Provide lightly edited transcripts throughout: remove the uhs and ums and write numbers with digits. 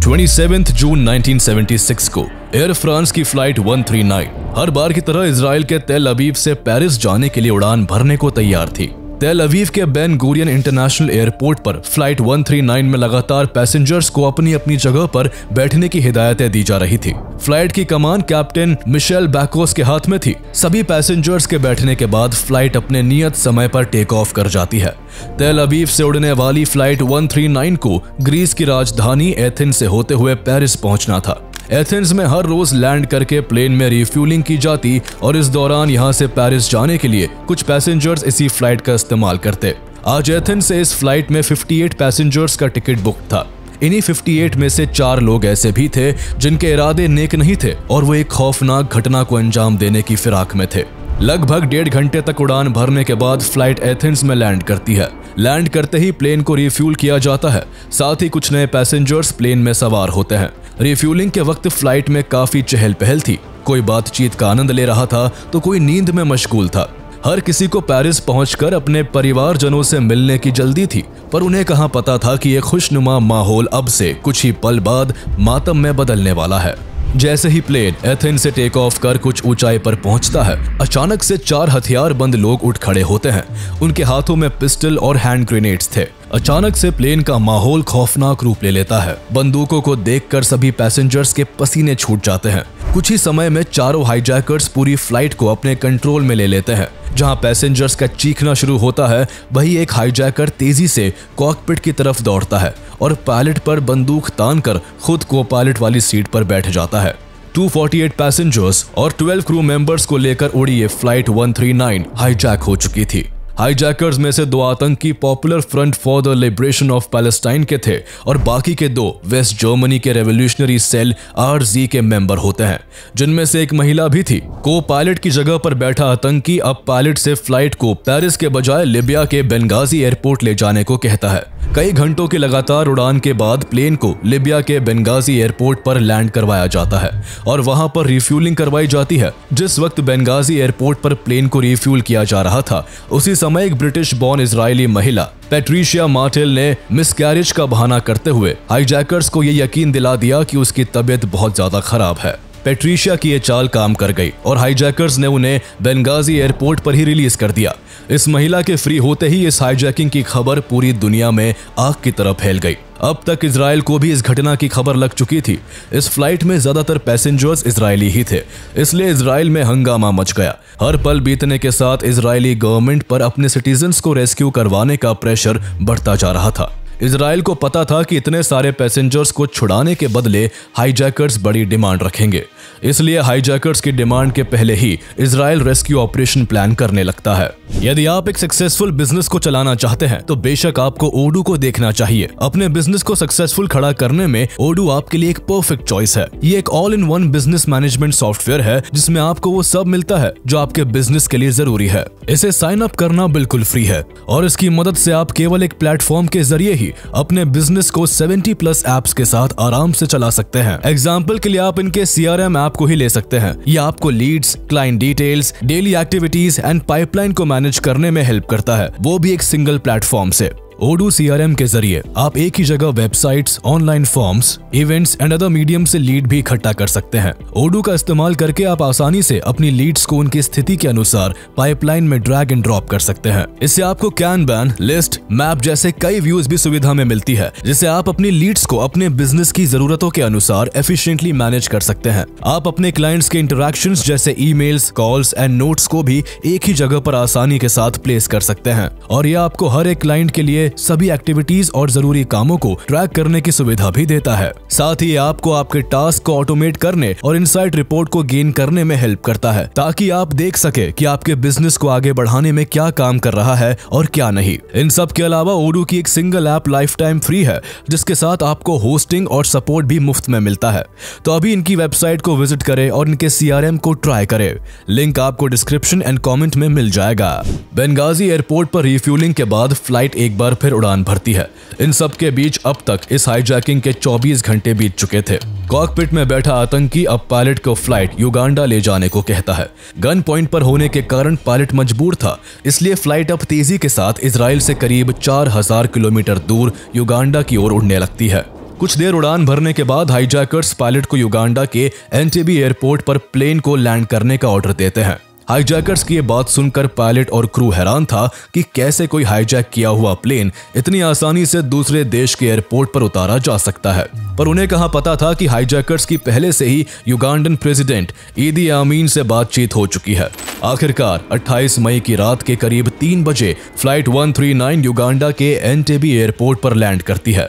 27 जून 1976 को air France की flight 139 हर बार की तरह इजराइल के तेल अवीव से पेरिस जाने के लिए उड़ान भरने को तैयार थी। तेल अवीव के बेन गुरियन इंटरनेशनल एयरपोर्ट पर फ्लाइट 139 में लगातार पैसेंजर्स को अपनी अपनी जगह पर बैठने की हिदायतें दी जा रही थी। फ्लाइट की कमान कैप्टन मिशेल बैकोस के हाथ में थी। सभी पैसेंजर्स के बैठने के बाद फ्लाइट अपने नियत समय पर टेक ऑफ कर जाती है। तेल अवीव से उड़ने वाली फ्लाइट 139 को ग्रीस की राजधानी एथेंस से होते हुए पेरिस पहुंचना था। एथेंस में हर रोज लैंड करके प्लेन में रिफ्यूलिंग की जाती और इस दौरान यहां से पेरिस जाने के लिए कुछ पैसेंजर्स इसी फ्लाइट का इस्तेमाल करते। आज एथेंस से इस फ्लाइट में 58 पैसेंजर्स का टिकट बुक था। इन्हीं 58 में से 4 लोग ऐसे भी थे जिनके इरादे नेक नहीं थे और वो एक खौफनाक घटना को अंजाम देने की फिराक में थे। लगभग 1.5 घंटे तक उड़ान भरने के बाद फ्लाइट एथेंस में लैंड करती है। लैंड करते ही प्लेन को रिफ्यूल किया जाता है। साथ ही कुछ नए पैसेंजर्स प्लेन में सवार होते हैं। रिफ्यूलिंग के वक्त फ्लाइट में काफी चहल पहल थी। कोई बातचीत का आनंद ले रहा था तो कोई नींद में मशगूल था। हर किसी को पेरिस पहुंचकर अपने परिवारजनों से मिलने की जल्दी थी, पर उन्हें कहां पता था कि ये खुशनुमा माहौल अब से कुछ ही पल बाद मातम में बदलने वाला है। जैसे ही प्लेन एथेंस से टेक ऑफ कर कुछ ऊंचाई पर पहुंचता है, अचानक से 4 हथियारबंद लोग उठ खड़े होते हैं। उनके हाथों में पिस्टल और हैंड ग्रेनेड्स थे। अचानक से प्लेन का माहौल खौफनाक रूप ले लेता है। बंदूकों को देखकर सभी पैसेंजर्स के पसीने छूट जाते हैं। कुछ ही समय में चारों हाईजैकर्स पूरी फ्लाइट को अपने कंट्रोल में ले लेते हैं। जहां पैसेंजर्स का चीखना शुरू होता है, वहीं एक हाईजैकर तेजी से कॉकपिट की तरफ दौड़ता है और पायलट पर बंदूक तानकर खुद को पायलट वाली सीट पर बैठ जाता है। 248 पैसेंजर्स और 12 क्रू मेंबर्स को लेकर उड़ी ये फ्लाइट 139 हाईजैक हो चुकी थी। हाईजैकर्स में से 2 आतंकी popular front for the liberation of Palestine के थे और बाकी के 2 वेस्ट जर्मनी के रेवोल्यूशनरी सेल RZ के मेंबर होते हैं, जिनमें से एक महिला भी थी। को पायलट की जगह पर बैठा आतंकी अब पायलट से फ्लाइट को पेरिस के बजाय लिबिया के बेंगाजी एयरपोर्ट ले जाने को कहता है। कई घंटों की लगातार उड़ान के बाद प्लेन को लिबिया के बेंगाजी एयरपोर्ट पर लैंड करवाया जाता है और वहां पर रिफ्यूलिंग करवाई जाती है। जिस वक्त बेंगाजी एयरपोर्ट पर प्लेन को रिफ्यूल किया जा रहा था, उसी समय एक ब्रिटिश बॉर्न इजरायली महिला पैट्रिशिया मार्टेल ने मिसकैरेज का बहाना करते हुए हाईजैकर्स को ये यकीन दिला दिया कि उसकी तबीयत बहुत ज्यादा खराब है। पैट्रिशिया की ये चाल काम कर गई और हाईजैकर्स ने उन्हें बेंगाजी एयरपोर्ट पर ही रिलीज कर दिया। इस महिला के फ्री होते ही इस हाईजैकिंग की खबर पूरी दुनिया में आग की तरह फैल गई। अब तक इजराइल को भी इस घटना की खबर लग चुकी थी। इस फ्लाइट में ज्यादातर पैसेंजर्स इजरायली ही थे, इसलिए इजराइल में हंगामा मच गया। हर पल बीतने के साथ इजरायली गवर्नमेंट पर अपने सिटीजन्स को रेस्क्यू करवाने का प्रेशर बढ़ता जा रहा था। इजराइल को पता था कि इतने सारे पैसेंजर्स को छुड़ाने के बदले हाईजैकर्स बड़ी डिमांड रखेंगे, इसलिए हाईजैकर्स की डिमांड के पहले ही इजराइल रेस्क्यू ऑपरेशन प्लान करने लगता है। यदि आप एक सक्सेसफुल बिजनेस को चलाना चाहते हैं तो बेशक आपको ओडू को देखना चाहिए। अपने बिजनेस को सक्सेसफुल खड़ा करने में ओडू आपके लिए एक परफेक्ट चॉइस है। ये एक all in one business management software है जिसमें आपको वो सब मिलता है जो आपके बिजनेस के लिए जरूरी है। इसे साइन अप करना बिल्कुल फ्री है और इसकी मदद से आप केवल एक प्लेटफॉर्म के जरिए ही अपने बिजनेस को 70+ एप्स के साथ आराम से चला सकते हैं। एग्जाम्पल के लिए आप इनके CRM ऐप को ही ले सकते हैं। ये आपको leads, client details, daily activities and pipeline को मैनेज करने में हेल्प करता है, वो भी एक सिंगल प्लेटफॉर्म से। ओडू CRM के जरिए आप एक ही जगह websites, online forms, events and other medium से लीड भी इकट्ठा कर सकते हैं। ओडू का इस्तेमाल करके आप आसानी से अपनी लीड्स को उनकी स्थिति के अनुसार पाइपलाइन में ड्रैग एंड ड्रॉप कर सकते हैं। इससे आपको कैनबैन, लिस्ट, मैप जैसे कई व्यूज भी सुविधा में मिलती है, जिससे आप अपनी लीड्स को अपने बिजनेस की जरूरतों के अनुसार एफिशिएंटली मैनेज कर सकते हैं। आप अपने क्लाइंट्स के इंटरैक्शंस जैसे ईमेल्स, कॉल्स एंड नोट्स को भी एक ही जगह पर आसानी के साथ प्लेस कर सकते हैं और यह आपको हर एक क्लाइंट के लिए सभी एक्टिविटीज और जरूरी कामों को ट्रैक करने की सुविधा भी देता है। साथ ही आपको आपके टास्क को ऑटोमेट करने और इनसाइट रिपोर्ट को गेन करने में हेल्प करता है, ताकि आप देख सके कि आपके बिजनेस को आगे बढ़ाने में क्या काम कर रहा है और क्या नहीं। इन सब के अलावा ओडू की एक single app life time free है, जिसके साथ आपको होस्टिंग और सपोर्ट भी मुफ्त में मिलता है। तो अभी इनकी वेबसाइट को विजिट करें और इनके CRM को ट्राई करें। लिंक आपको डिस्क्रिप्शन एंड कॉमेंट में मिल जाएगा। बेंगाजी एयरपोर्ट पर रिफ्यूलिंग के बाद फ्लाइट एक बार फिर उड़ान भरती है। इन सब के बीच अब तक इस हाईजैकिंग के 24 घंटे बीत चुके थे। कॉकपिट में बैठा आतंकी अब पायलट को फ्लाइट युगांडा ले जाने को कहता है। गन पॉइंट पर होने के कारण पायलट मजबूर था, इसलिए फ्लाइट अब तेजी के साथ इजराइल से करीब 4000 किलोमीटर दूर युगांडा की ओर उड़ने लगती है। कुछ देर उड़ान भरने के बाद हाईजैकर्स पायलट को युगांडा के एंटेबे एयरपोर्ट पर प्लेन को लैंड करने का ऑर्डर देते हैं। हाईजैकर्स की ये बात सुनकर पायलट और क्रू हैरान था कि कैसे कोई हाईजैक किया हुआ प्लेन इतनी आसानी से दूसरे देश के एयरपोर्ट पर उतारा जा सकता है। पर उन्हें कहाँ पता था कि हाईजैकर्स की पहले से ही युगांडन प्रेसिडेंट ईदी आमीन से बातचीत हो चुकी है। आखिरकार 28 मई की रात के करीब 3 बजे फ्लाइट 139 युगांडा के एंटेबे एयरपोर्ट पर लैंड करती है।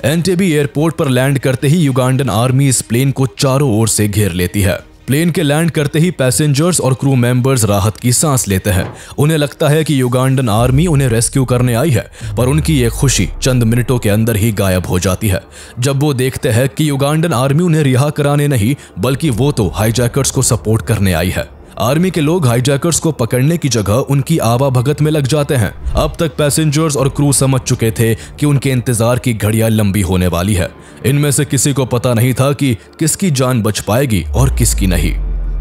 एंटेबे एयरपोर्ट पर लैंड करते ही युगांडन आर्मी इस प्लेन को चारों ओर से घेर लेती है। प्लेन के लैंड करते ही पैसेंजर्स और क्रू मेंबर्स राहत की सांस लेते हैं। उन्हें लगता है कि युगांडन आर्मी उन्हें रेस्क्यू करने आई है, पर उनकी ये खुशी चंद मिनटों के अंदर ही गायब हो जाती है जब वो देखते हैं कि युगांडन आर्मी उन्हें रिहा कराने नहीं बल्कि वो तो हाईजैकर्स को सपोर्ट करने आई है। आर्मी के लोग हाईजैकर्स को पकड़ने की जगह उनकी आवाभगत में लग जाते हैं। अब तक पैसेंजर्स और क्रू समझ चुके थे कि उनके इंतजार की घड़ियां लंबी होने वाली है। इनमें से किसी को पता नहीं था कि किसकी जान बच पाएगी और किसकी नहीं।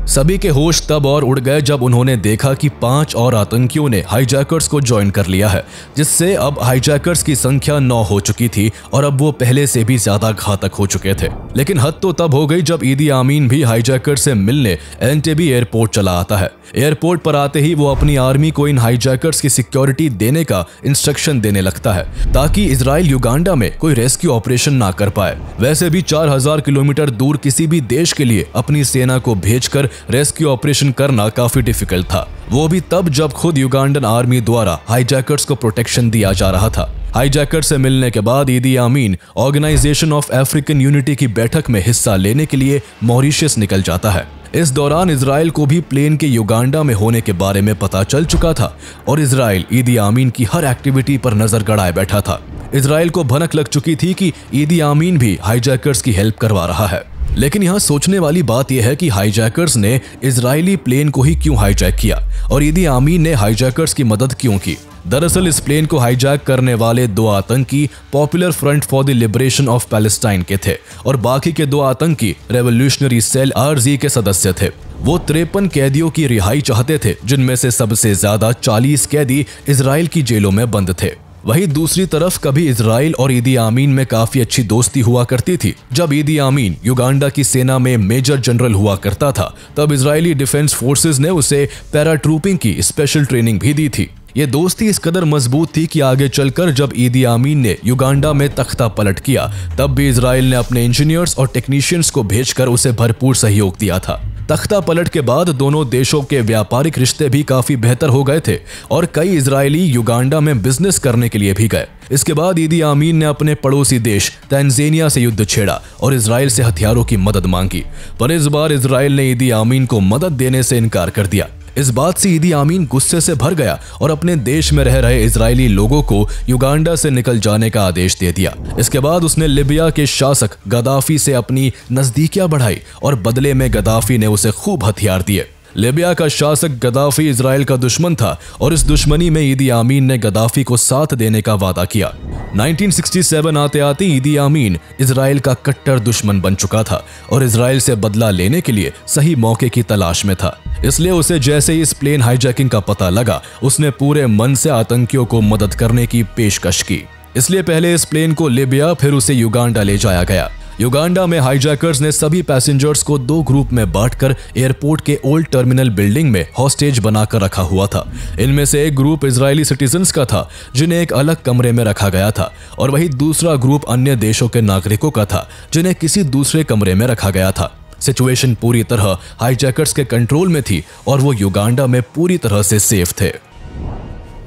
सभी के होश तब और उड़ गए जब उन्होंने देखा कि 5 और आतंकियों ने हाईजैकर्स को ज्वाइन कर लिया है, जिससे अब हाईजैकर्स की संख्या 9 हो चुकी थी और अब वो पहले से भी ज्यादा घातक हो चुके थे। लेकिन हद तो तब हो गई जब ईदी आमीन भी हाईजैकर से मिलने एंटेबे एयरपोर्ट चला आता है। एयरपोर्ट पर आते ही वो अपनी आर्मी को इन हाईजैकर्स की सिक्योरिटी देने का इंस्ट्रक्शन देने लगता है ताकि इजराइल युगांडा में कोई रेस्क्यू ऑपरेशन ना कर पाए। वैसे भी 4000 किलोमीटर दूर किसी भी देश के लिए अपनी सेना को भेजकर रेस्क्यू ऑपरेशन करना काफी डिफिकल्ट था, वो भी तब जब खुद युगांडन आर्मी द्वारा हाईजैकर्स को प्रोटेक्शन दिया जा रहा था। हाईजैकर से मिलने के बाद ईदी आमीन ऑर्गेनाइजेशन ऑफ अफ्रीकन यूनिटी की बैठक में हिस्सा लेने के लिए मॉरिशस निकल जाता है। इस दौरान इजराइल को भी प्लेन के युगांडा में होने के बारे में पता चल चुका था और इजराइल ईदी आमीन की हर एक्टिविटी पर नजर गड़ाए बैठा था। इजराइल को भनक लग चुकी थी कि ईदी आमीन भी हाईजैकर्स की हेल्प करवा रहा है। लेकिन यहाँ सोचने वाली बात यह है कि हाईजैकर्स ने इजरायली प्लेन को ही क्यों हाईजैक किया और ईदी आमीन ने हाईजैकर्स की मदद क्यों की। दरअसल इस प्लेन को हाईजैक करने वाले 2 आतंकी popular front for the liberation of Palestine के थे और बाकी के 2 आतंकी रेवोल्यूशनरी सेल RZ के सदस्य थे। वो 53 कैदियों की रिहाई चाहते थे, जिनमें से सबसे ज्यादा 40 कैदी इजराइल की जेलों में बंद थे। वहीं दूसरी तरफ कभी इजराइल और ईदी आमीन में काफी अच्छी दोस्ती हुआ करती थी। जब ईदी आमीन युगांडा की सेना में मेजर जनरल हुआ करता था, तब इजरायली डिफेंस फोर्सेस ने उसे पैराट्रूपिंग की स्पेशल ट्रेनिंग भी दी थी। ये दोस्ती इस कदर मजबूत थी कि आगे चलकर जब ईदी आमीन ने युगांडा में तख्ता पलट किया, तब भी इजराइल ने अपने इंजीनियर्स और टेक्नीशियंस को भेजकर उसे भरपूर सहयोग दिया था। तख्ता पलट के बाद दोनों देशों के व्यापारिक रिश्ते भी काफी बेहतर हो गए थे और कई इजरायली युगांडा में बिजनेस करने के लिए भी गए। इसके बाद ईदी आमीन ने अपने पड़ोसी देश तंजानिया से युद्ध छेड़ा और इजराइल से हथियारों की मदद मांगी, पर इस बार इजराइल ने ईदी आमीन को मदद देने से इनकार कर दिया। इस बात से ईदी आमीन गुस्से से भर गया और अपने देश में रह रहे इजरायली लोगों को युगांडा से निकल जाने का आदेश दे दिया। इसके बाद उसने लिबिया के शासक गद्दाफी से अपनी नजदीकियां बढ़ाई और बदले में गद्दाफी ने उसे खूब हथियार दिए। लिबिया का शासक गद्दाफी इजराइल का दुश्मन था और इस दुश्मनी में ईदी आमीन ने गद्दाफी को साथ देने का वादा किया। 1967 आते आते ईदी आमीन इजराइल का कट्टर दुश्मन बन चुका था और इजराइल से बदला लेने के लिए सही मौके की तलाश में था। इसलिए उसे जैसे ही इस प्लेन हाईजैकिंग का पता लगा, उसने पूरे मन से आतंकियों को मदद करने की पेशकश की। इसलिए पहले इस प्लेन को लिबिया, फिर उसे युगांडा ले जाया गया। युगांडा में हाईजैकर्स ने सभी पैसेंजर्स को 2 ग्रुप में बांटकर एयरपोर्ट के ओल्ड टर्मिनल बिल्डिंग में हॉस्टेज बनाकर रखा हुआ था। इनमें से एक ग्रुप इजरायली सिटीजन्स का था, जिन्हें एक अलग कमरे में रखा गया था, और वही दूसरा ग्रुप अन्य देशों के नागरिकों का था, जिन्हें किसी दूसरे कमरे में रखा गया था। सिचुएशन पूरी तरह हाईजैकर्स के कंट्रोल में थी और वो युगांडा में पूरी तरह से सेफ थे।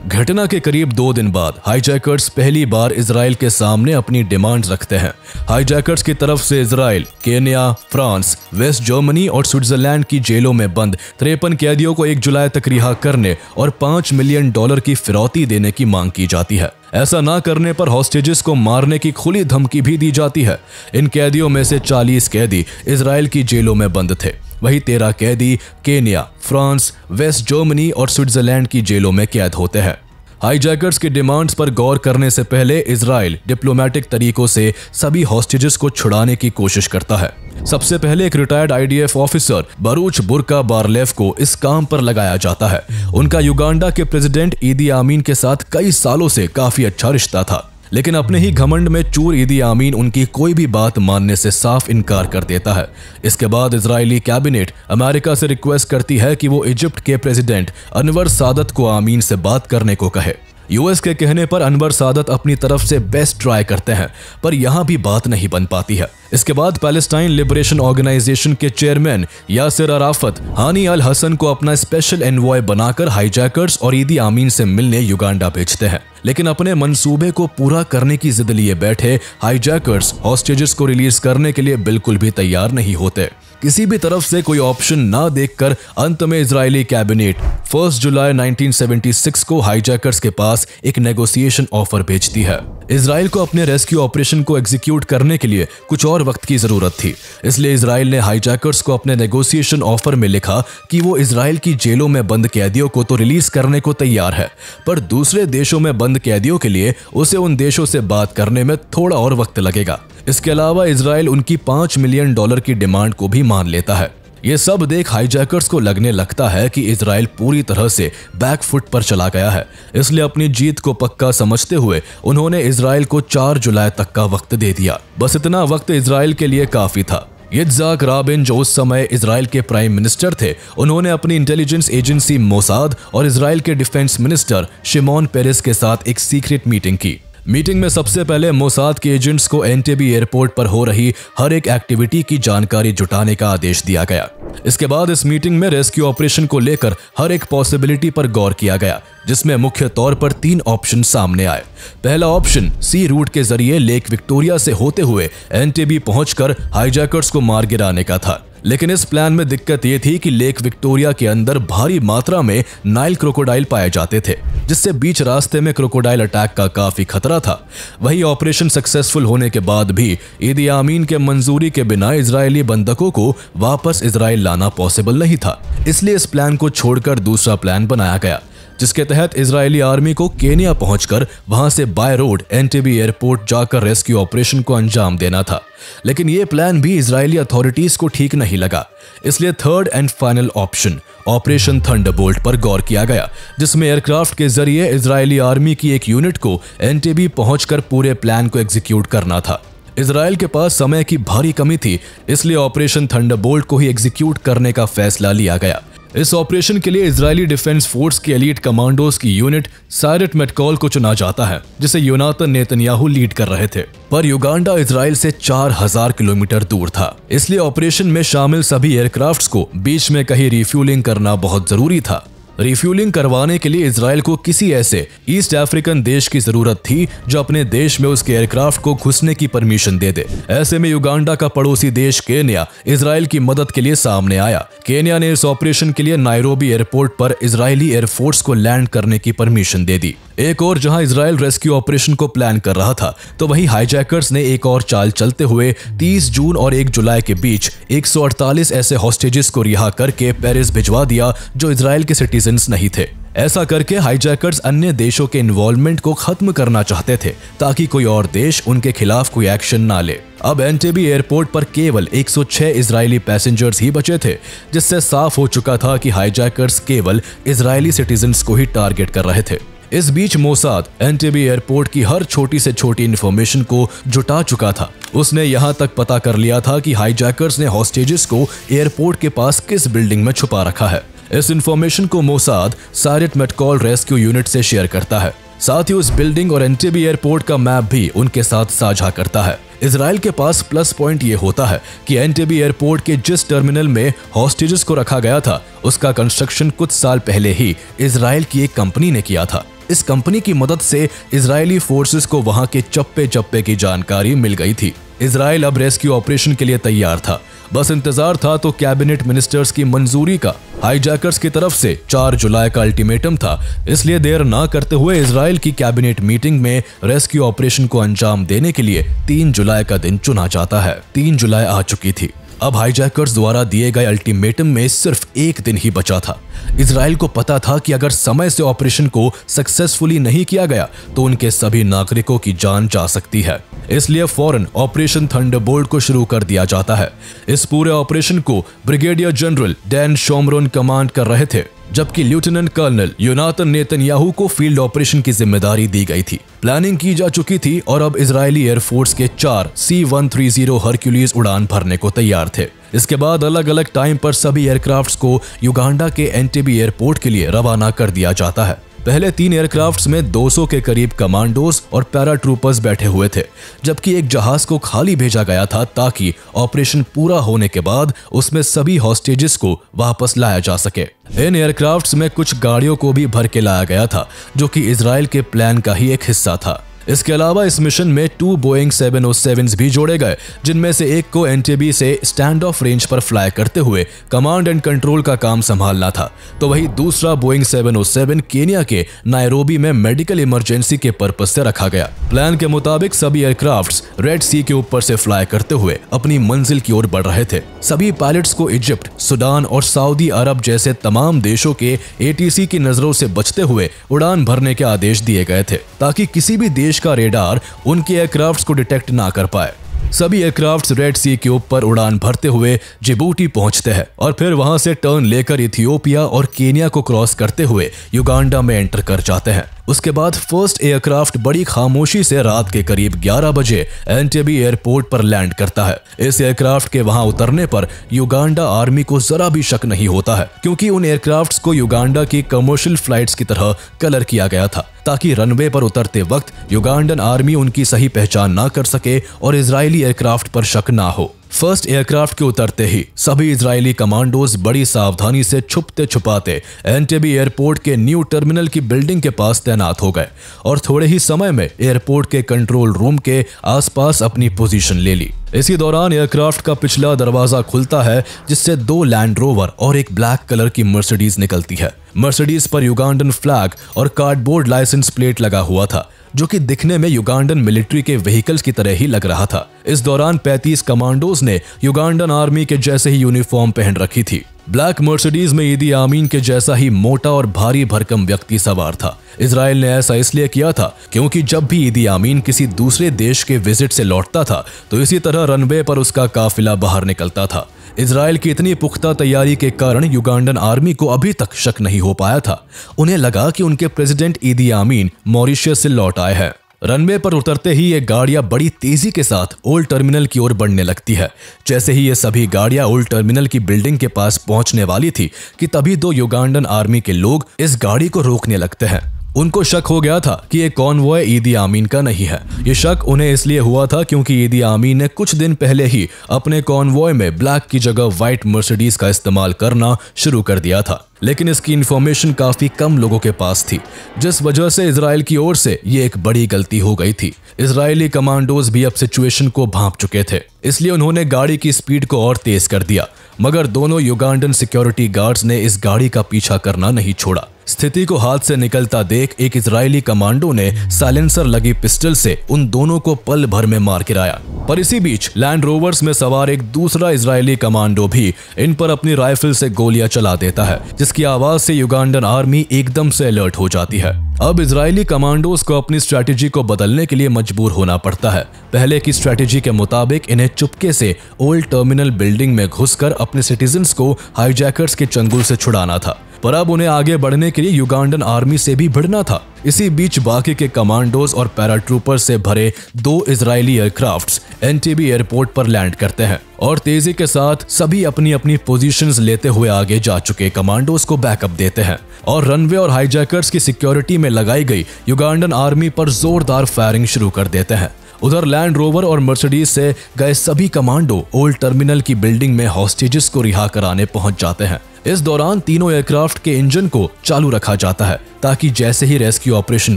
घटना के करीब 2 दिन बाद हाईजैकर्स पहली बार इजराइल के सामने अपनी डिमांड्स रखते हैं। हाईजैकर्स की तरफ से Israel, Kenya, France, West Germany और स्विट्जरलैंड की जेलों में बंद 53 कैदियों को 1 जुलाई तक रिहा करने और $5 मिलियन की फिरौती देने की मांग की जाती है। ऐसा ना करने पर हॉस्टेजेस को मारने की खुली धमकी भी दी जाती है। इन कैदियों में से 40 कैदी इजराइल की जेलों में बंद थे, वही 13 कैदी केन्या, फ्रांस, वेस्ट जर्मनी और स्विट्जरलैंड की जेलों में कैद होते हैं। हाईजैकर्स की डिमांड्स पर गौर करने से पहले इजराइल डिप्लोमेटिक तरीकों से सभी हॉस्टेजेस को छुड़ाने की कोशिश करता है। सबसे पहले एक रिटायर्ड IDF ऑफिसर बरूच बुर्का बारलेफ को इस काम पर लगाया जाता है। उनका युगांडा के प्रेसिडेंट ईदी आमीन के साथ कई सालों से काफी अच्छा रिश्ता था। लेकिन अपने ही घमंड में चूर ईदी आमीन उनकी कोई भी बात मानने से साफ इनकार कर देता है। इसके बाद इजरायली कैबिनेट अमेरिका से रिक्वेस्ट करती है कि वो इजिप्ट के प्रेसिडेंट अनवर सादत को आमीन से बात करने को कहे। यूएस के कहने पर अनवर सादत अपनी तरफ से बेस्ट ट्राई करते हैं, पर यहां भी बात नहीं बन पाती है। इसके बाद पैलेस्टाइन लिबरेशन ऑर्गेनाइजेशन के चेयरमैन यासिर अराफत हानी अल हसन को अपना स्पेशल एनवॉय बनाकर हाईजैकर्स और ईदी आमीन से मिलने युगांडा भेजते हैं। लेकिन अपने मंसूबे को पूरा करने की जिद लिए बैठे हाईजैकर्स हॉस्टेजेस को रिलीज करने के लिए बिल्कुल भी तैयार नहीं होते। किसी भी तरफ से कोई ऑप्शन ना देखकर अंत में इजरायली कैबिनेट 1 जुलाई 1976 को हाईजैकर्स के पास एक नेगोशिएशन ऑफर भेजती है। इजराइल को अपने रेस्क्यू ऑपरेशन को एग्जीक्यूट करने के लिए कुछ और वक्त की जरूरत थी, इसलिए इजराइल ने हाईजैकर्स को अपने नेगोशिएशन ऑफर में लिखा कि वो इजराइल की जेलों में बंद कैदियों को तो रिलीज करने को तैयार है, पर दूसरे देशों में बंद कैदियों के लिए उसे उन देशों से बात करने में थोड़ा और वक्त लगेगा। इसके अलावा इजराइल उनकी $5 मिलियन की डिमांड को भी मान लेता है। ये सब देख हाईजैकर्स को लगने लगता है कि इजराइल पूरी तरह से बैकफुट पर चला गया है, इसलिए अपनी जीत को पक्का समझते हुए उन्होंने इजराइल को 4 जुलाई तक का वक्त दे दिया। बस इतना वक्त इजराइल के लिए काफी था। यित्ज़हाक राबिन, जो उस समय इजराइल के प्राइम मिनिस्टर थे, उन्होंने अपनी इंटेलिजेंस एजेंसी मोसाद और इजराइल के डिफेंस मिनिस्टर शिमोन पेरेस के साथ एक सीक्रेट मीटिंग की। मीटिंग में सबसे पहले मोसाद के एजेंट्स को एंटेबी एयरपोर्ट पर हो रही हर एक एक्टिविटी की जानकारी जुटाने का आदेश दिया गया। इसके बाद इस मीटिंग में रेस्क्यू ऑपरेशन को लेकर हर एक पॉसिबिलिटी पर गौर किया गया, जिसमें मुख्य तौर पर 3 ऑप्शन सामने आए। पहला ऑप्शन सी रूट के जरिए लेक विक्टोरिया से होते हुए एंटेबी पहुंचकर हाईजैकर्स को मार गिराने का था। लेकिन इस प्लान में दिक्कत ये थी कि लेक विक्टोरिया के अंदर भारी मात्रा में नाइल क्रोकोडाइल पाए जाते थे, जिससे बीच रास्ते में क्रोकोडाइल अटैक का काफी खतरा था। वही ऑपरेशन सक्सेसफुल होने के बाद भी ईदी आमीन के मंजूरी के बिना इजरायली बंधकों को वापस इजराइल लाना पॉसिबल नहीं था, इसलिए इस प्लान को छोड़कर दूसरा प्लान बनाया गया, जिसके तहत इजरायली आर्मी को केनिया पहुंचकर वहां से बाय रोड एंटेबी एयरपोर्ट जाकर रेस्क्यू ऑपरेशन को अंजाम देना था। लेकिन यह प्लान भी इजरायली अथॉरिटीज को ठीक नहीं लगा, इसलिए third and final option operation Thunderbolt पर गौर किया गया, जिसमें एयरक्राफ्ट के जरिए इजरायली आर्मी की एक यूनिट को एंटेबी पहुंचकर पूरे प्लान को एग्जीक्यूट करना था। इजराइल के पास समय की भारी कमी थी, इसलिए ऑपरेशन थंडरबोल्ट को ही एग्जीक्यूट करने का फैसला लिया गया। इस ऑपरेशन के लिए इजरायली डिफेंस फोर्स के एलीट कमांडोज की यूनिट सायरेट मेटकॉल को चुना जाता है, जिसे योनातन नेतन्याहू लीड कर रहे थे। पर युगांडा इजराइल से 4000 किलोमीटर दूर था, इसलिए ऑपरेशन में शामिल सभी एयरक्राफ्ट्स को बीच में कहीं रिफ्यूलिंग करना बहुत जरूरी था। रिफ्यूलिंग करवाने के लिए इजराइल को किसी ऐसे ईस्ट अफ्रीकन देश की जरूरत थी जो अपने देश में उसके एयरक्राफ्ट को घुसने की परमिशन दे दे। ऐसे में युगांडा का पड़ोसी देश केन्या इजराइल की मदद के लिए सामने आया। केन्या ने इस ऑपरेशन के लिए नायरोबी एयरपोर्ट पर इजरायली एयरफोर्स को लैंड करने की परमिशन दे दी। एक और जहां इजराइल रेस्क्यू ऑपरेशन को प्लान कर रहा था, तो वहीं हाईजैकर्स ने एक और चाल चलते हुए 30 जून और 1 जुलाई के बीच 148 ऐसे हॉस्टेजेस को रिहा करके पेरिस भिजवा दिया जो इजराइल के सिटीजन्स नहीं थे। ऐसा करके हाईजैकर्स अन्य देशों के इन्वॉल्वमेंट को खत्म करना चाहते थे, ताकि कोई और देश उनके खिलाफ कोई एक्शन ना ले। अब एंटेबी एयरपोर्ट पर केवल 106 इजरायली पैसेंजर्स ही बचे थे, जिससे साफ हो चुका था कि हाईजैकर्स केवल इजरायली सिटीजन्स को ही टारगेट कर रहे थे। इस बीच मोसाद एंटेबी एयरपोर्ट की हर छोटी से छोटी इन्फॉर्मेशन को जुटा चुका था। उसने यहां तक पता कर लिया था कि हाईजैकर्स ने हॉस्टेजेस को एयरपोर्ट के पास किस बिल्डिंग में छुपा रखा है। इस इन्फॉर्मेशन को मोसाद सायरेट मेटकॉल रेस्क्यू यूनिट से शेयर करता है। साथ ही उस बिल्डिंग और एंटेबी एयरपोर्ट का मैप भी उनके साथ साझा करता है। इजराइल के पास प्लस पॉइंट ये होता है कि एंटेबी एयरपोर्ट के जिस टर्मिनल में हॉस्टेजेस को रखा गया था, उसका कंस्ट्रक्शन कुछ साल पहले ही इजराइल की एक कंपनी ने किया था। इस कंपनी की मदद से इजरायली फोर्सेस को वहां के चप्पे चप्पे की जानकारी मिल गई थी। इजराइल अब रेस्क्यू ऑपरेशन के लिए तैयार था, बस इंतजार था तो कैबिनेट मिनिस्टर्स की मंजूरी का। हाईजैकर्स की तरफ से 4 जुलाई का अल्टीमेटम था, इसलिए देर ना करते हुए इजराइल की कैबिनेट मीटिंग में रेस्क्यू ऑपरेशन को अंजाम देने के लिए 3 जुलाई का दिन चुना जाता है। 3 जुलाई आ चुकी थी। अब हाईजैकर्स द्वारा दिए गए अल्टीमेटम में सिर्फ 1 दिन ही बचा था। इजराइल को पता था कि अगर समय से ऑपरेशन को सक्सेसफुली नहीं किया गया तो उनके सभी नागरिकों की जान जा सकती है, इसलिए फौरन ऑपरेशन थंडरबोल्ट को शुरू कर दिया जाता है। इस पूरे ऑपरेशन को brigadier general Dan Shomron command कर रहे थे। जबकि लेफ्टिनेंट कर्नल योनाथन नेतन्याहू को फील्ड ऑपरेशन की जिम्मेदारी दी गई थी। प्लानिंग की जा चुकी थी और अब इजरायली एयरफोर्स के 4 C-130 हरक्यूलिस उड़ान भरने को तैयार थे। इसके बाद अलग अलग टाइम पर सभी एयरक्राफ्ट्स को युगांडा के एंटेबे एयरपोर्ट के लिए रवाना कर दिया जाता है। पहले 3 एयरक्राफ्ट्स में 200 के करीब कमांडोज और पैराट्रूपर्स बैठे हुए थे, जबकि एक जहाज को खाली भेजा गया था ताकि ऑपरेशन पूरा होने के बाद उसमें सभी हॉस्टेजेस को वापस लाया जा सके। इन एयरक्राफ्ट्स में कुछ गाड़ियों को भी भर के लाया गया था, जो कि इजराइल के प्लान का ही एक हिस्सा था। इसके अलावा इस मिशन में 2 बोइंग 707 भी जोड़े गए, जिनमें से एक को एंटेबे से स्टैंड ऑफ रेंज पर फ्लाई करते हुए कमांड एंड कंट्रोल का काम संभालना था, तो वही दूसरा बोइंग 707 केनिया के नायरोबी में मेडिकल इमरजेंसी के पर्पज से रखा गया। प्लान के मुताबिक सभी एयरक्राफ्ट्स रेड सी के ऊपर से फ्लाई करते हुए अपनी मंजिल की ओर बढ़ रहे थे। सभी पायलट्स को इजिप्ट, सूडान और सऊदी अरब जैसे तमाम देशों के ATC की नजरों से बचते हुए उड़ान भरने के आदेश दिए गए थे, ताकि किसी भी देश का रेडार उनके एयरक्राफ्ट्स को डिटेक्ट ना कर पाए। सभी एयरक्राफ्ट्स रेड सी के ऊपर उड़ान भरते हुए जिबूटी पहुंचते हैं और फिर वहां से टर्न लेकर इथियोपिया और केनिया को क्रॉस करते हुए युगांडा में एंटर कर जाते हैं। उसके बाद फर्स्ट एयरक्राफ्ट बड़ी खामोशी से रात के करीब 11 बजे एंटेबे एयरपोर्ट पर लैंड करता है। इस एयरक्राफ्ट के वहां उतरने पर युगांडा आर्मी को जरा भी शक नहीं होता है, क्योंकि उन एयरक्राफ्ट्स को युगांडा की कमर्शियल फ्लाइट्स की तरह कलर किया गया था, ताकि रनवे पर उतरते वक्त युगांडन आर्मी उनकी सही पहचान ना कर सके और इजरायली एयरक्राफ्ट पर शक ना हो। फर्स्ट एयरक्राफ्ट के उतरते ही सभी इजरायली कमांडोज बड़ी सावधानी से छुपते छुपाते एंटेबे एयरपोर्ट के न्यू टर्मिनल की बिल्डिंग के पास तैनात हो गए और थोड़े ही समय में एयरपोर्ट के कंट्रोल रूम के आसपास अपनी पोजीशन ले ली। इसी दौरान एयरक्राफ्ट का पिछला दरवाजा खुलता है, जिससे 2 लैंड रोवर और एक ब्लैक कलर की मर्सिडीज निकलती है। मर्सिडीज पर युगांडन फ्लैग और कार्डबोर्ड लाइसेंस प्लेट लगा हुआ था, जो कि दिखने में युगांडन मिलिट्री के व्हीकल्स की तरह ही लग रहा था। इस दौरान 35 कमांडोज ने युगांडन आर्मी के जैसे ही यूनिफॉर्म पहन रखी थी। ब्लैक मर्सिडीज में ईदी आमीन के जैसा ही मोटा और भारी भरकम व्यक्ति सवार था। इजराइल ने ऐसा इसलिए किया था क्योंकि जब भी ईदी आमीन किसी दूसरे देश के विजिट से लौटता था, तो इसी तरह रनवे पर उसका काफिला बाहर निकलता था। इजराइल की इतनी पुख्ता तैयारी के कारण युगांडन आर्मी को अभी तक शक नहीं हो पाया था। उन्हें लगा कि उनके प्रेसिडेंट ईदी आमीन मॉरिशस से लौट आए हैं। रनवे पर उतरते ही ये गाड़ियां बड़ी तेजी के साथ ओल्ड टर्मिनल की ओर बढ़ने लगती है। जैसे ही ये सभी गाड़ियां ओल्ड टर्मिनल की बिल्डिंग के पास पहुंचने वाली थी कि तभी 2 युगांडन आर्मी के लोग इस गाड़ी को रोकने लगते हैं। उनको शक हो गया था कि ये कॉन्वॉय ईदी आमीन का नहीं है। ये शक उन्हें इसलिए हुआ था क्योंकि ईदी आमीन ने कुछ दिन पहले ही अपने कॉन्वॉय में ब्लैक की जगह व्हाइट मर्सिडीज का इस्तेमाल करना शुरू कर दिया था, लेकिन इसकी इंफॉर्मेशन काफी कम लोगों के पास थी, जिस वजह से इजराइल की ओर से ये एक बड़ी गलती हो गई थी। इजरायली कमांडोज भी अब सिचुएशन को भांप चुके थे, इसलिए उन्होंने गाड़ी की स्पीड को और तेज कर दिया, मगर दोनों युगांडन सिक्योरिटी गार्ड्स ने इस गाड़ी का पीछा करना नहीं छोड़ा। स्थिति को हाथ से निकलता देख एक इजरायली कमांडो ने साइलेंसर लगी पिस्टल से उन दोनों को पल भर में मार गिराया। पर इसी बीच लैंड रोवर्स में सवार एक दूसरा इजरायली कमांडो भी इन पर अपनी राइफल से गोलियां चला देता है, जिसकी आवाज से युगांडन आर्मी एकदम से अलर्ट हो जाती है। अब इजरायली कमांडोज को अपनी स्ट्रैटेजी को बदलने के लिए मजबूर होना पड़ता है। पहले की स्ट्रैटेजी के मुताबिक इन्हें चुपके से ओल्ड टर्मिनल बिल्डिंग में घुसकर अपने सिटीजन्स को हाईजैकर्स के चंगुल से छुड़ाना था, पर अब उन्हें आगे बढ़ने के लिए युगांडन आर्मी से भी भिड़ना था। इसी बीच बाकी के कमांडोज और पैराट्रूपर्स से भरे 2 इजरायली एयरक्राफ्ट्स एंटेबे एयरपोर्ट पर लैंड करते हैं और तेजी के साथ सभी अपनी अपनी पोजीशंस लेते हुए आगे जा चुके कमांडोज को बैकअप देते हैं और रनवे और हाईजैकर्स की सिक्योरिटी में लगाई गई युगांडन आर्मी पर जोरदार फायरिंग शुरू कर देते हैं। उधर लैंड रोवर और मर्सिडीज से गए सभी कमांडो ओल्ड टर्मिनल की बिल्डिंग में हॉस्टेजेस को रिहा कराने पहुंच जाते हैं। इस दौरान तीनों एयरक्राफ्ट के इंजन को चालू रखा जाता है ताकि जैसे ही रेस्क्यू ऑपरेशन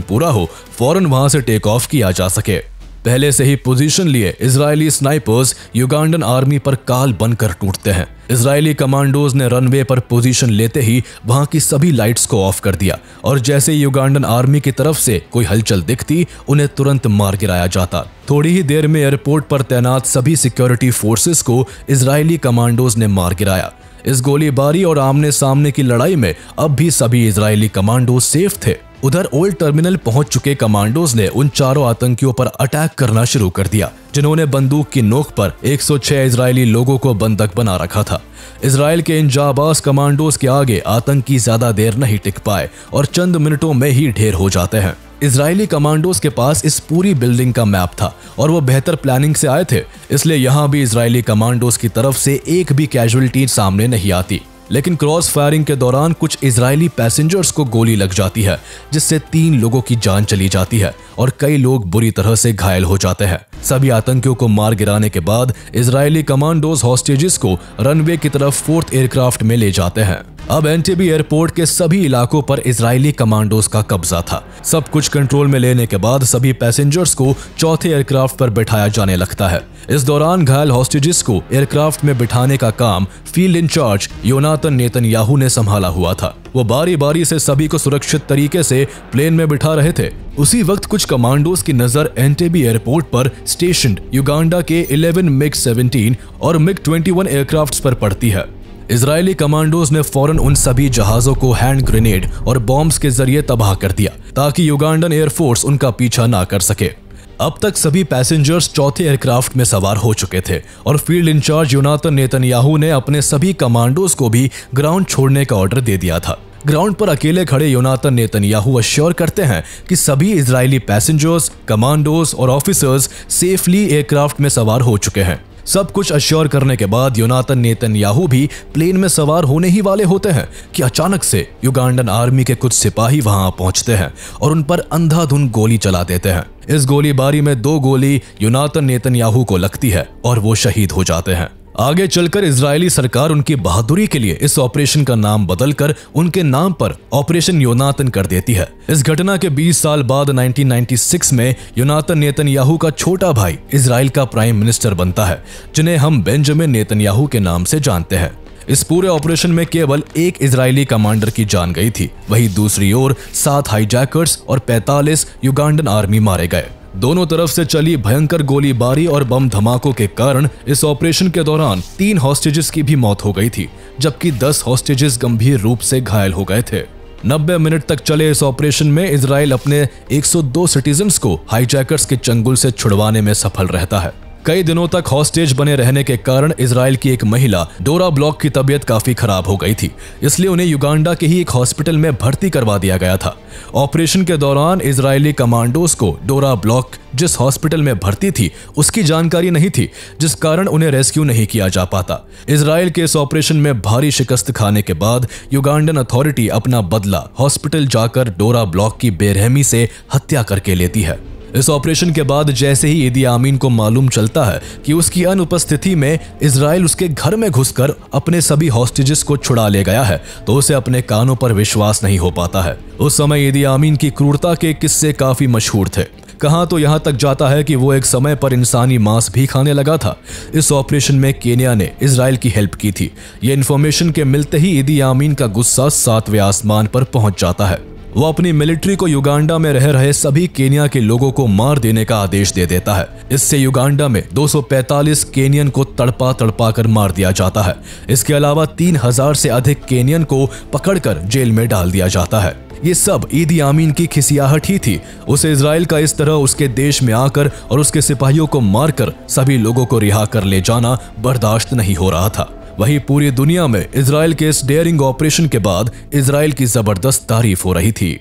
पूरा हो फौरन वहां से टेक ऑफ किया जा सके। पहले से ही पोजीशन लिए इजरायली स्नाइपर्स युगांडन आर्मी पर काल बनकर टूटते हैं। इजरायली कमांडोज ने रनवे पर पोजीशन लेते ही वहां की सभी लाइट्स को ऑफ कर दिया और जैसे ही युगांडन आर्मी की तरफ से कोई हलचल दिखती उन्हें तुरंत मार गिराया जाता। थोड़ी ही देर में एयरपोर्ट पर तैनात सभी सिक्योरिटी फोर्सेस को इजरायली कमांडोज ने मार गिराया। इस गोलीबारी और आमने सामने की लड़ाई में अब भी सभी इजरायली कमांडो सेफ थे। उधर ओल्ड टर्मिनल पहुंच चुके कमांडोज ने उन चारों आतंकियों पर अटैक करना शुरू कर दिया, जिन्होंने बंदूक की नोक पर 106 इजरायली लोगों को बंधक बना रखा था। इजराइल के इन जाबाज कमांडोज के आगे आतंकी ज्यादा देर नहीं टिक पाए और चंद मिनटों में ही ढेर हो जाते हैं। इजरायली कमांडोज के पास इस पूरी बिल्डिंग का मैप था और वो बेहतर प्लानिंग से आए थे, इसलिए यहाँ भी इजरायली कमांडोज की तरफ से एक भी कैजुअलिटी सामने नहीं आती। लेकिन क्रॉस फायरिंग के दौरान कुछ इजरायली पैसेंजर्स को गोली लग जाती है, जिससे 3 लोगों की जान चली जाती है और कई लोग बुरी तरह से घायल हो जाते हैं। सभी आतंकियों को मार गिराने के बाद इजरायली कमांडोज हॉस्टेजेस को रनवे की तरफ 4th एयरक्राफ्ट में ले जाते हैं। अब एंटेबे एयरपोर्ट के सभी इलाकों पर इजरायली कमांडोज का कब्जा था। सब कुछ कंट्रोल में लेने के बाद सभी पैसेंजर्स को 4थे एयरक्राफ्ट पर बिठाया जाने लगता है। इस दौरान घायल हॉस्टेजेस को एयरक्राफ्ट में बिठाने का काम फील्ड इंचार्ज योनातन नेतन्याहू ने संभाला हुआ था। वो बारी बारी से सभी को सुरक्षित तरीके से प्लेन में बिठा रहे थे। उसी वक्त कुछ कमांडोज की नजर एंटेबे एयरपोर्ट पर स्टेशन्ड युगांडा के 11 MiG-17 और MiG-21 एयरक्राफ्ट्स पर पड़ती है। इजरायली कमांडोज ने फौरन उन सभी जहाजों को हैंड ग्रेनेड और बॉम्ब्स के जरिए तबाह कर दिया, ताकि युगांडन एयरफोर्स उनका पीछा ना कर सके। अब तक सभी पैसेंजर्स 4थे एयरक्राफ्ट में सवार हो चुके थे और फील्ड इंचार्ज योनातन नेतन्याहू ने अपने सभी कमांडोज को भी ग्राउंड छोड़ने का ऑर्डर दे दिया था। ग्राउंड पर अकेले खड़े योनातन नेतन्याहू अश्योर करते हैं कि सभी इजरायली पैसेंजर्स, कमांडोज और ऑफिसर्स सेफली एयरक्राफ्ट में सवार हो चुके हैं। सब कुछ अश्योर करने के बाद योनातन नेतन्याहू भी प्लेन में सवार होने ही वाले होते हैं कि अचानक से युगांडन आर्मी के कुछ सिपाही वहां पहुंचते हैं और उन पर अंधाधुंध गोली चला देते हैं। इस गोलीबारी में 2 गोली योनातन नेतन्याहू को लगती है और वो शहीद हो जाते हैं। आगे चलकर इजरायली सरकार उनकी बहादुरी के लिए इस ऑपरेशन का नाम बदलकर उनके नाम पर ऑपरेशन योनातन कर देती है। इस घटना के 20 साल बाद 1996 में योनातन नेतन्याहू का छोटा भाई इजराइल का प्राइम मिनिस्टर बनता है, जिन्हें हम बेंजामिन नेतन्याहू के नाम से जानते हैं। इस पूरे ऑपरेशन में केवल 1 इजरायली कमांडर की जान गई थी, वहीं दूसरी ओर 7 हाईजैकर्स और 45 युगांडन आर्मी मारे गए। दोनों तरफ से चली भयंकर गोलीबारी और बम धमाकों के कारण इस ऑपरेशन के दौरान 3 हॉस्टेजेस की भी मौत हो गई थी, जबकि 10 हॉस्टेजेस गंभीर रूप से घायल हो गए थे। 90 मिनट तक चले इस ऑपरेशन में इजराइल अपने 102 सिटीजन्स को हाईजैकर्स के चंगुल से छुड़वाने में सफल रहता है। कई दिनों तक हॉस्टेज बने रहने के कारण इजराइल की एक महिला डोरा ब्लॉक की तबीयत काफी खराब हो गई थी, इसलिए उन्हें युगांडा के ही एक हॉस्पिटल में भर्ती करवा दिया गया था। ऑपरेशन के दौरान इजरायली कमांडोज को डोरा ब्लॉक जिस हॉस्पिटल में भर्ती थी उसकी जानकारी नहीं थी, जिस कारण उन्हें रेस्क्यू नहीं किया जा पाता। इजराइल के इस ऑपरेशन में भारी शिकस्त खाने के बाद युगांडन अथॉरिटी अपना बदला हॉस्पिटल जाकर डोरा ब्लॉक की बेरहमी से हत्या करके लेती है। इस ऑपरेशन के बाद जैसे ही इदी आमीन को मालूम चलता है कि उसकी अनुपस्थिति में इजराइल उसके घर में घुसकर अपने सभी हॉस्टेजेस को छुड़ा ले गया है, तो उसे अपने कानों पर विश्वास नहीं हो पाता है। उस समय इदी आमीन की क्रूरता के किस्से काफी मशहूर थे। कहाँ तो यहाँ तक जाता है कि वो एक समय पर इंसानी मांस भी खाने लगा था। इस ऑपरेशन में केन्या ने इजराइल की हेल्प की थी। ये इन्फॉर्मेशन के मिलते ही इदी आमीन का गुस्सा 7वें आसमान पर पहुंच जाता है। वो अपनी मिलिट्री को युगांडा में रह रहे सभी केन्या के लोगों को मार देने का आदेश दे देता है। इससे युगांडा में 245 केनियन को तड़पा तड़पा कर मार दिया जाता है। इसके अलावा 3000 से अधिक केनियन को पकड़कर जेल में डाल दिया जाता है। ये सब इदी आमीन की खिसियाहट ही थी। उसे इजराइल का इस तरह उसके देश में आकर और उसके सिपाहियों को मारकर सभी लोगों को रिहा कर ले जाना बर्दाश्त नहीं हो रहा था। वहीं पूरी दुनिया में इजराइल के इस डेयरिंग ऑपरेशन के बाद इजराइल की जबरदस्त तारीफ हो रही थी।